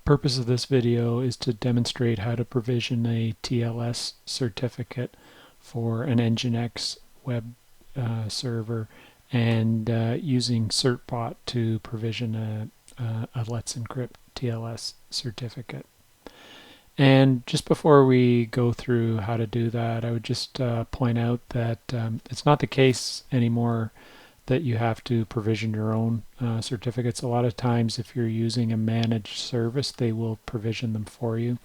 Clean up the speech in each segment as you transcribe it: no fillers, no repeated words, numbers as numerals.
purpose of this video is to demonstrate how to provision a TLS certificate for an NGINX web server and using Certbot to provision a Let's Encrypt TLS certificate. And just before we go through how to do that, I would just point out that it's not the case anymore that you have to provision your own certificates. A lot of times if you're using a managed service, they will provision them for you.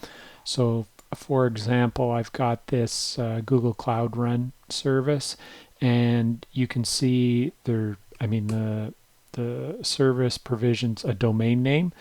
So for example, I've got this Google Cloud Run service, and you can see the service provisions a domain name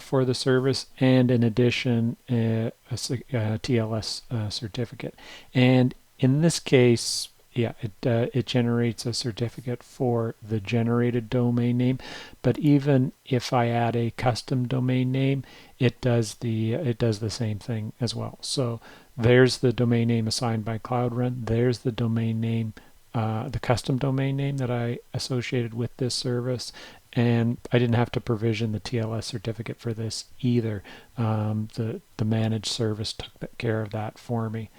for the service, and in addition a TLS certificate. And in this case, it generates a certificate for the generated domain name, but even if I add a custom domain name, it does the same thing as well. So there's the domain name assigned by Cloud Run. There's the domain name, the custom domain name that I associated with this service, and I didn't have to provision the TLS certificate for this either. The managed service took care of that for me.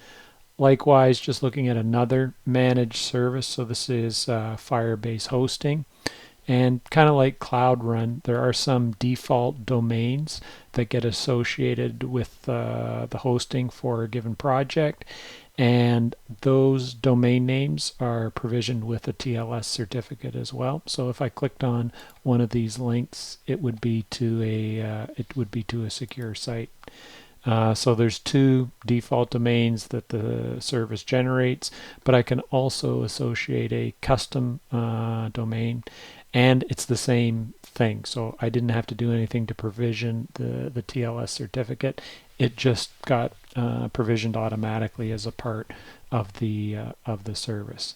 Likewise, just looking at another managed service, so this is Firebase hosting, and kind of like Cloud Run, there are some default domains that get associated with the hosting for a given project, and those domain names are provisioned with a TLS certificate as well. So if I clicked on one of these links, it would be to a secure site. So there's two default domains that the service generates, but I can also associate a custom domain, and it's the same thing. So I didn't have to do anything to provision the TLS certificate. It just got provisioned automatically as a part of the service.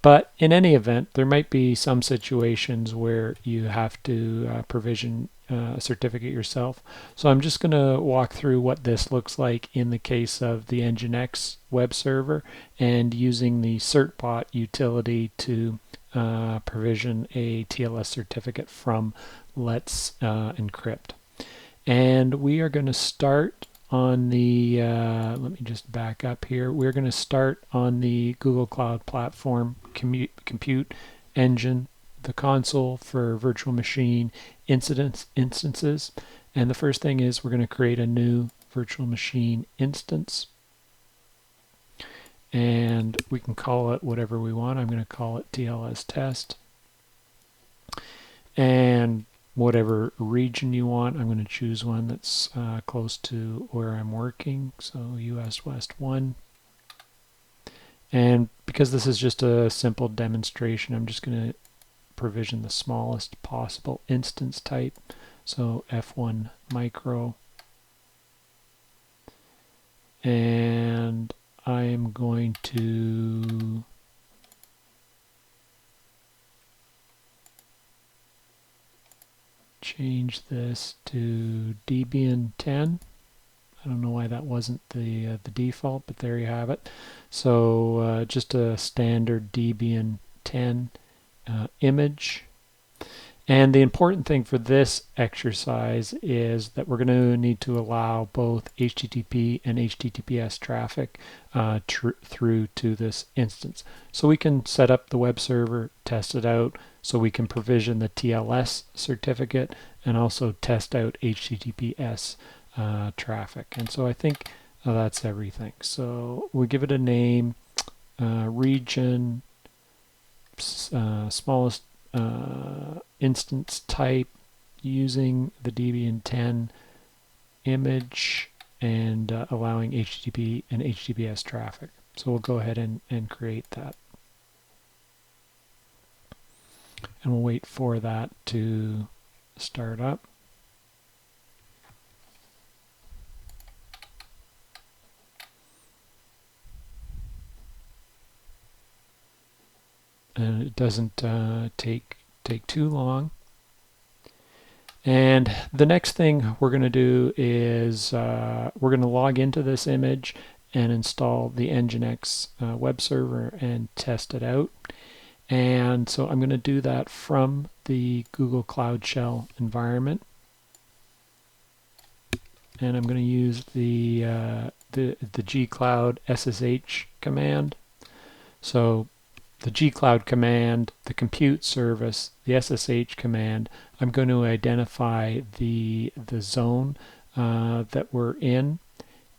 But in any event, there might be some situations where you have to provision a certificate yourself. So I'm just going to walk through what this looks like in the case of the NGINX web server and using the Certbot utility to provision a TLS certificate from Let's Encrypt. And we are going to start on the, let me just back up here. We're going to start on the Google Cloud Platform Compute Engine, the console for virtual machine instances. And the first thing is we're going to create a new virtual machine instance. And we can call it whatever we want. I'm going to call it TLS test. And whatever region you want, I'm going to choose one that's close to where I'm working, so US West 1. And because this is just a simple demonstration, I'm just going to provision the smallest possible instance type, so F1 micro. And I am going to change this to Debian 10. I don't know why that wasn't the default, but there you have it. So just a standard Debian 10 image. And the important thing for this exercise is that we're going to need to allow both HTTP and HTTPS traffic through to this instance. So we can set up the web server, test it out, so we can provision the TLS certificate and also test out HTTPS traffic. And so I think that's everything. So we give it a name, region, smallest instance type using the Debian 10 image, and allowing HTTP and HTTPS traffic. So we'll go ahead and create that. And we'll wait for that to start up. And it doesn't take too long. And the next thing we're going to do is we're going to log into this image and install the NGINX web server and test it out. And so I'm going to do that from the Google Cloud Shell environment. and I'm going to use the gcloud SSH command. So the gcloud command, the compute service, the SSH command, I'm going to identify the zone that we're in,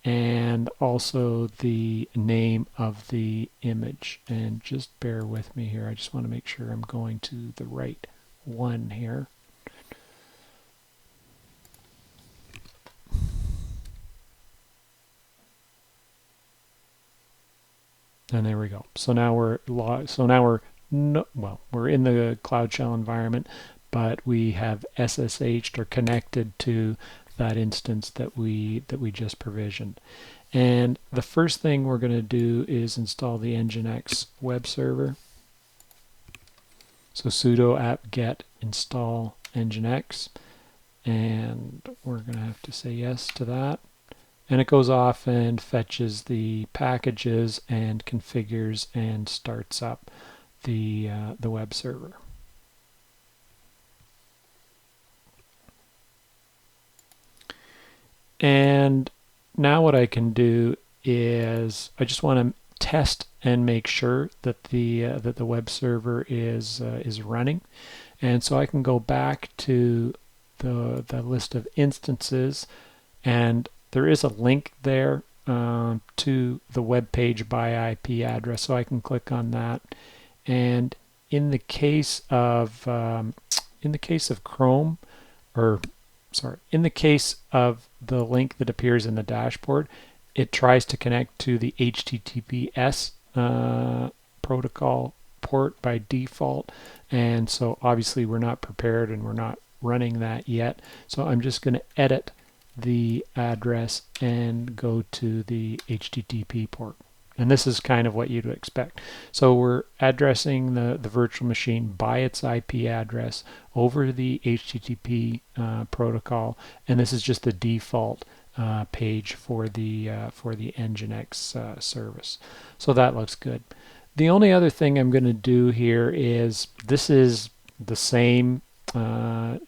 and also the name of the image. And just bear with me here. I just want to make sure I'm going to the right one here. And there we go. So now we're we're in the Cloud Shell environment, but we have SSH'd or connected to that instance that we just provisioned. And the first thing we're going to do is install the NGINX web server. So sudo apt-get install nginx, and we're going to have to say yes to that. And it goes off and fetches the packages and configures and starts up the web server. And now what I can do is I just want to test and make sure that the web server is running. And so I can go back to the list of instances, and there is a link there to the web page by IP address, so I can click on that. And in the case of Chrome, or sorry, in the case of the link that appears in the dashboard, it tries to connect to the HTTPS protocol port by default, and so obviously we're not prepared and we're not running that yet. So I'm just going to edit the address and go to the HTTP port. And this is kind of what you'd expect. So we're addressing the virtual machine by its IP address over the HTTP protocol, and this is just the default page for the NGINX service. So that looks good. The only other thing I'm going to do here is, this is the same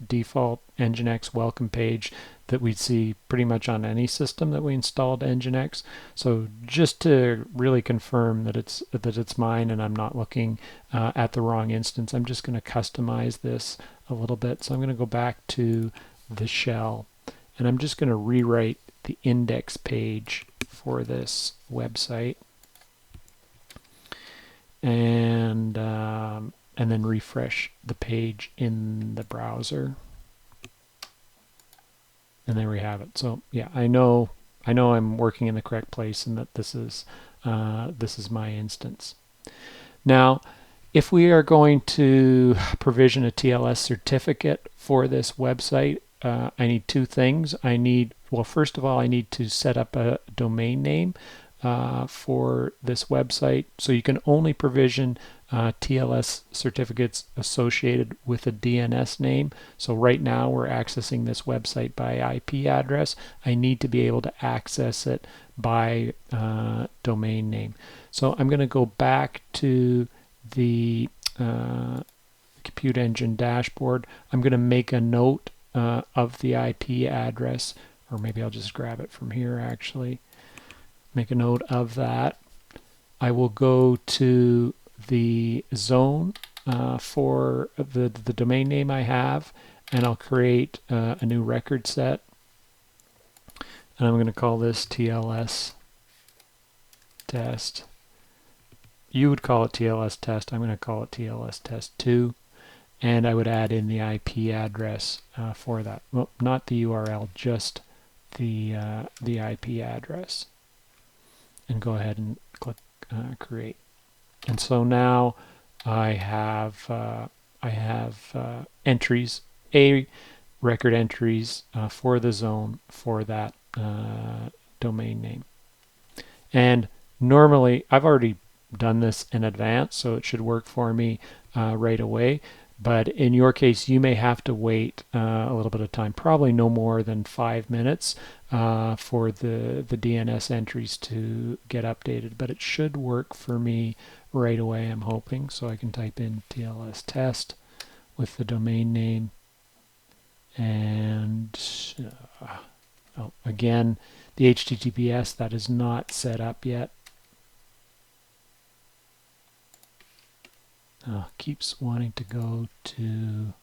default NGINX welcome page that we'd see pretty much on any system that we installed NGINX. So just to really confirm that it's mine and I'm not looking at the wrong instance, I'm just going to customize this a little bit. So I'm going to go back to the shell, and I'm just going to rewrite the index page for this website, and then refresh the page in the browser. And there we have it. So yeah, I know I'm working in the correct place, and that this is my instance. Now, if we are going to provision a TLS certificate for this website, I need two things. Well, first of all, I need to set up a domain name for this website. So you can only provision TLS certificates associated with a DNS name. So right now we're accessing this website by IP address. I need to be able to access it by domain name. So I'm going to go back to the Compute Engine dashboard. I'm going to make a note of the IP address, or maybe I'll just grab it from here actually. Make a note of that. I will go to the zone for the domain name I have, and I'll create a new record set, and I'm going to call this TLS test. You would call it TLS test. I'm going to call it TLS test 2, and I would add in the IP address for that. Well, not the URL, just the IP address. And go ahead and click create. And so now I have entries, record entries for the zone for that domain name. And normally I've already done this in advance, so it should work for me right away. But in your case, you may have to wait a little bit of time, probably no more than 5 minutes for the DNS entries to get updated. But it should work for me right away, I'm hoping. So I can type in TLS test with the domain name, and Oh, again, the HTTPS, that is not set up yet. Keeps wanting to go to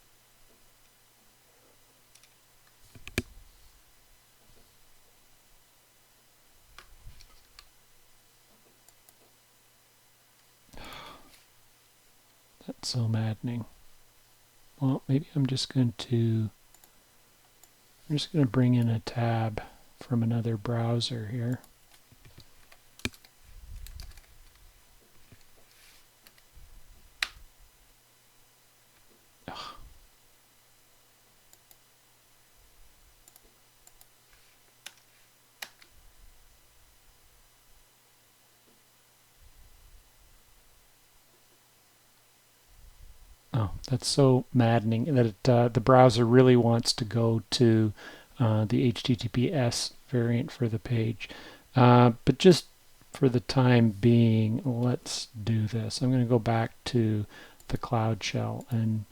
that's so maddening. Well, maybe I'm just going to bring in a tab from another browser here. Oh, that's so maddening that the browser really wants to go to the HTTPS variant for the page. But just for the time being, let's do this. I'm going to go back to the Cloud Shell, and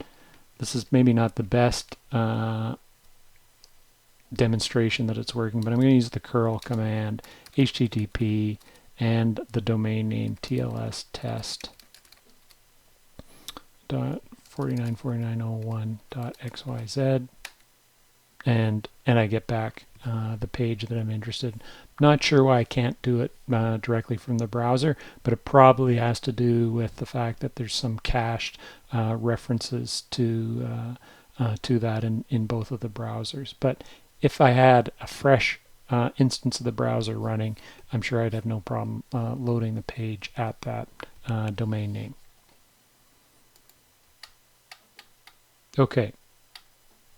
this is maybe not the best demonstration that it's working, but I'm going to use the curl command, HTTP, and the domain name TLS test. 494901.xyz, and I get back the page that I'm interested in. Not sure why I can't do it directly from the browser, but it probably has to do with the fact that there's some cached references to that in both of the browsers. But if I had a fresh instance of the browser running, I'm sure I'd have no problem loading the page at that domain name. Okay,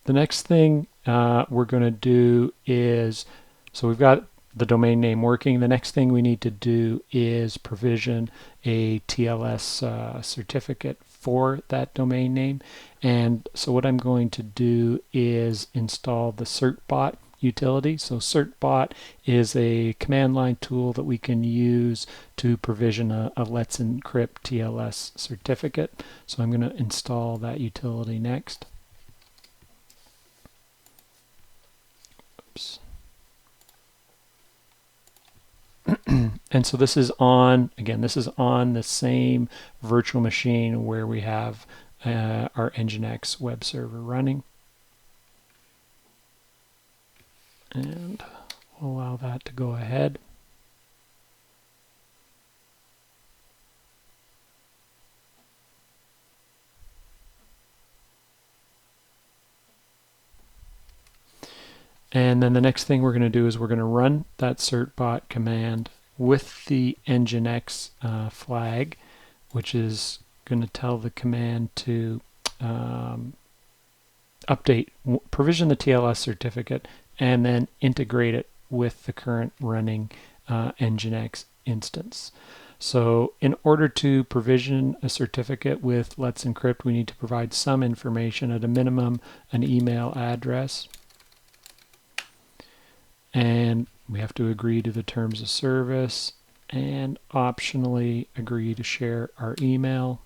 the next thing we're going to do is, so we've got the domain name working. The next thing we need to do is provision a TLS certificate for that domain name. And so what I'm going to do is install the Certbot utility. So Certbot is a command line tool that we can use to provision a Let's Encrypt TLS certificate. So I'm going to install that utility next. Oops. And so this is on, again, this is on the same virtual machine where we have our NGINX web server running. And we'll allow that to go ahead. And then the next thing we're going to do is we're going to run that certbot command with the NGINX flag, which is going to tell the command to provision the TLS certificate, and then integrate it with the current running NGINX instance. So in order to provision a certificate with Let's Encrypt, we need to provide some information, at a minimum an email address. And we have to agree to the terms of service and optionally agree to share our email.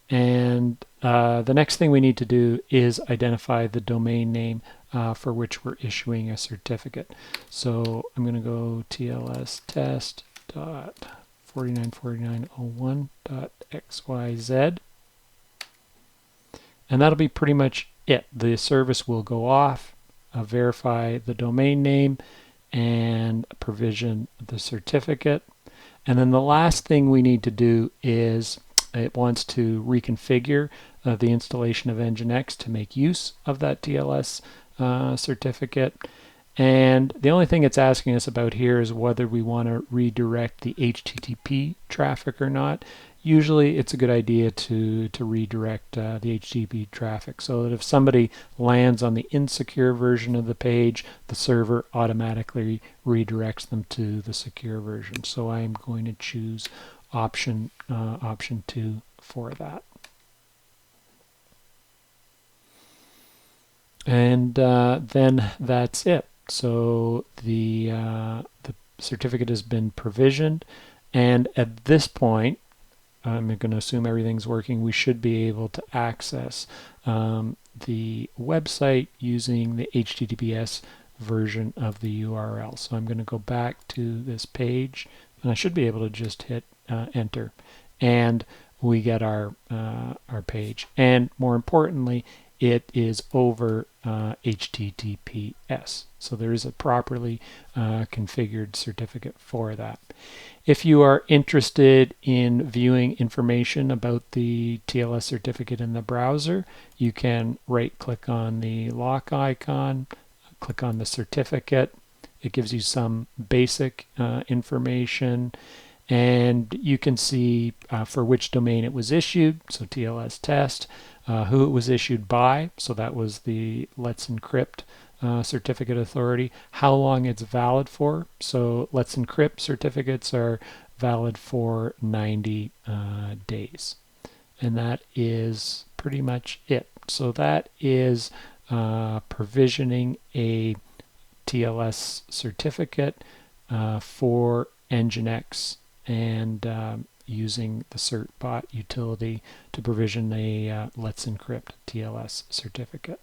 And the next thing we need to do is identify the domain name for which we're issuing a certificate. So I'm going to go TLS test.494901.xyz, and that'll be pretty much it. The service will go off, verify the domain name, and provision the certificate. And then the last thing we need to do is it wants to reconfigure the installation of NGINX to make use of that TLS certificate. And the only thing it's asking us about here is whether we want to redirect the HTTP traffic or not. Usually it's a good idea to redirect the HTTP traffic, so that if somebody lands on the insecure version of the page, the server automatically redirects them to the secure version. So I'm going to choose option 2 for that. And then that's it. So the certificate has been provisioned, and at this point, I'm going to assume everything's working, we should be able to access the website using the HTTPS version of the URL. So I'm going to go back to this page, and I should be able to just hit enter, and we get our page. And more importantly, it is over HTTPS. So there is a properly configured certificate for that. If you are interested in viewing information about the TLS certificate in the browser, you can right-click on the lock icon, click on the certificate. It gives you some basic information, and you can see for which domain it was issued, so TLS test, who it was issued by, so that was the Let's Encrypt certificate authority, how long it's valid for, so Let's Encrypt certificates are valid for 90 days. And that is pretty much it. So that is provisioning a TLS certificate for NGINX and using the Certbot utility to provision a Let's Encrypt TLS certificate.